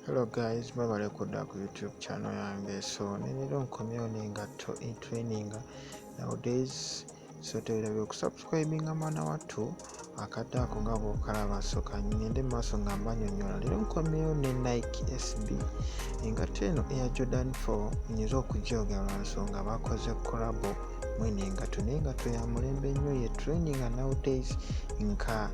Hello guys, mwebale kudda ku YouTube channel yange. So nero nkomyewo n'engatto training nowadays. So tewerabye okusubscribinga mwana wattu akadde ako nga bw'okalaba. So kangende mu maaso nga mbanyonnyola. Leero nkomyewo ne Nike SB engatto eno eya Jordan 4 nyinza okugyogera lwa nsonga bakoze collab mwene engatto naye engatto ya mulembe nnyo ye training nowadays nka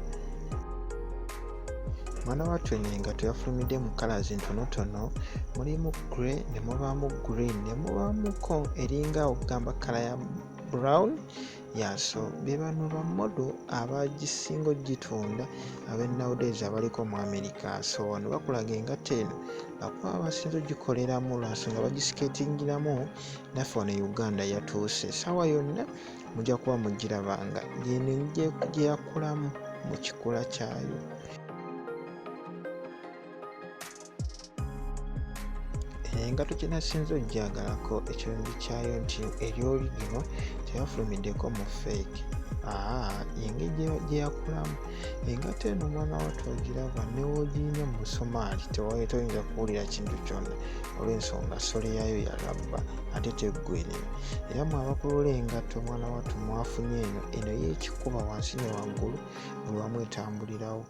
mwana wattu eno engatto yafulumidde mu colors ntonotono, mulimu grey ne mubaamu green ne mubaamuko eringa okugamba kala ya brown yaso be bano bamodo abagisinga ogitunda abe nowadays abaliko mu America. So wano bakulaga engatto eno bakuba basinze ogikoleramu lwansonga bagisiketingiramu naffe wano Uganda yatuuse. Sawa yonna mujja kuba mugirabanga yeno gye yakulamu mu kikula kyayo. Engatto kye nasinze ogyagalako ekirungi kyayo nti eri original teyafulumiddeko mu fake. Engeri gye yakulamu engatto eno mwana wattu ogiraba newogiyinya mu musomaali toyinza kuwulira kintu kyonna olw'ensonga sole yaayo yalabba ate teggwerera. Era mwe abakulula engatto mwana wattu mwafunye eno y'ekikuba wansi ne waggulu buli wamu etambulirawo.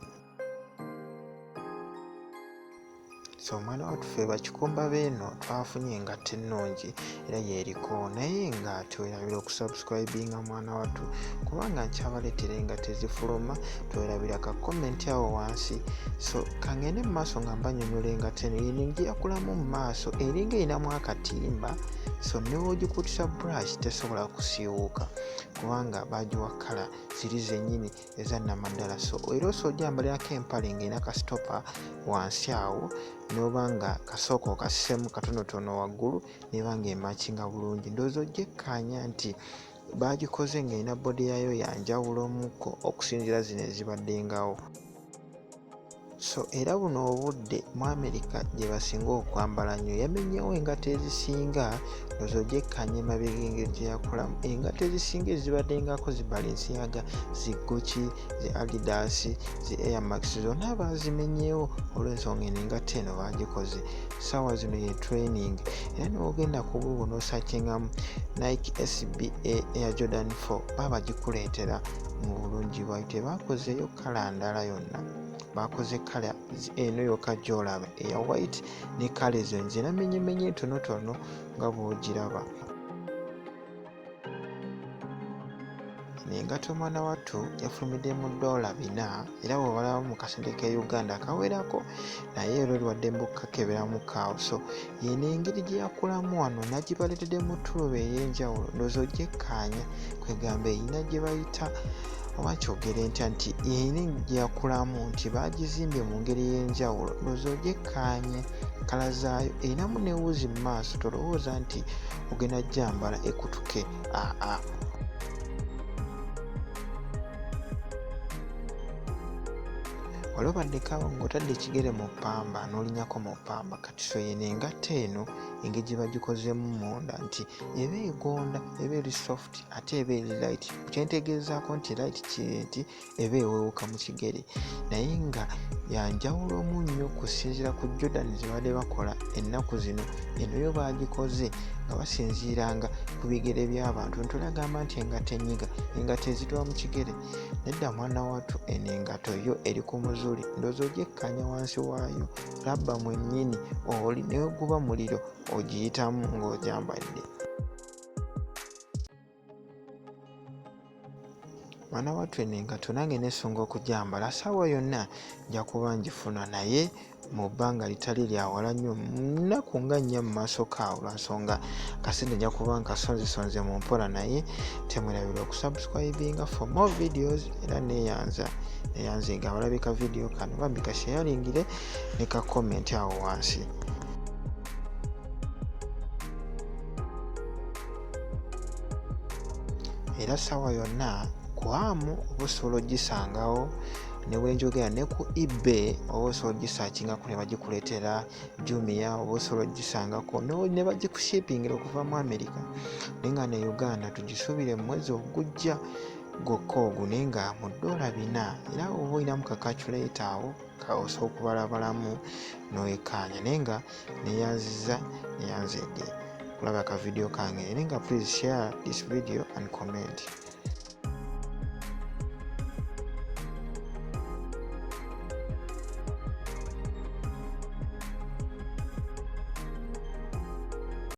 So mwana wattu ffe bakikumba beeno twafunye engatto ennungi era yeeriko, naye nga twerabira okusubscribinga mwana wattu kubanga nkyabaleetera engatto ezifuluma. Twerabira ka comment awo wansi. So kangende mu maaso nga mbanyonnyola engatto eno yeno gye yakulamu mu maaso eringa erinamu akatimba. So newoogikuutisa brush tesobola kusiiwuuka kubanga baagiwa kala ziri zennyini eza nnamaddala. So era osogyambalirako empale ng'erina kasitopa wansi awo noba nga kasooka okasseemu katonotono waggulu neba nga emakinga bulungi. Ndowooza ogyekkaanya nti baagikoze ng'erina body yaayo yanjawulomuko okusinziira zino ezibaddengawo. So era buno obudde mu America gye basinga okwambala nnyo yamenyeewo engatto ezisinga. Ndowooza ogyekkaanya emabega engeri gye yakolamu engatto ezisinga ezibaddengako zi Balenciaga, zi Gucci, zi Adidas, zi Air Max zonna baazimenyeewo olw'ensonga eno engatto eno baagikoze ssaawa zino ye training. Era n'ogenda ku Google n'osakingamu Nike SB Air Jordan 4 baba bagikuleetera mu bulungi bwayo. Tebaakozeeyo kala ndala yonna, bakoze kala eno yokka gy'olaba eya white ne kala ezo nze namenyemenye tonotono nga bw'ogiraba. Engatto mwana wattu yafulumidde mu $400 era bw'obalaba mu kasente ke Uganda kawerako, naye era oliwadde mbukakeberamu kaawo. So yeno engeri gye yakulamu wano nagibaleetedde mu ttuluba ey'enjawulo. Ndowooza ogyekkaanya kwegamba erina gye bayita oba kyogere ntya nti yena gye yakulamu nti baagizimbye mu ngeri y'enjawulo. Ndowooza ogyekkaanye kala zaayo erinamu ne wuzi mu maaso tolowooza nti ogenda gyambala ekutuke. Wali obaddeko ng'otadde ekigere mu ppamba n'olinyako mu ppamba kati. So yeno engatto eno engeri gye bagikozeemu munda nti eba egonda, eba eri soft ate eba eri light. Kyentegeezaako nti light kiri nti eba ewewuka mu kigere naye nga yanjawulomu nnyo kusinziira ku Jordan ze badde bakola ennaku zino. Eno yo baagikoze nga basinziiranga ku bigere by'abantu. Ntolagamba nti engatto enyiga engatto ezitwa mu kigere nedda mwana wattu eno engatto yo eri ku muzuli. Ndowooza ogyekkaanya wansi waayo labba mwennyini oli neweguba muliro ogiyitamu ng'ogyambadde. Mwana wattu eno engatto nange nesunga okugyambala ssaawa yonna nja kuba ngifuna, naye mu bbanga litali lya wala nnyo nnaku nga nnya mu maaso kaawo lwansonga kasente nja kuba nkasonzesonze mu mpola. Naye temwerabira okusubscribinga for more videos era neeyanze nga abalabika video kano bambi kasharingire ne ka comment awo wansi. Era ssaawa yonna kwamu oba osobola ogisangawo ne bwenjogera ne ku eBay oba osobola ogisakingako ne bagikuleetera, Jumia oba osobola ogisangako ne bagikushippingira okuva mu America. Naye nga ne Uganda tugisuubire mu mwezi ogujja gwokka ogwo naye nga mu $4 era oba olinamu ka calculator awo osobola okubalabalamu n'owekkaanya naye nga neyanzidde kulaba ka video kange naye nga please share this video and comment.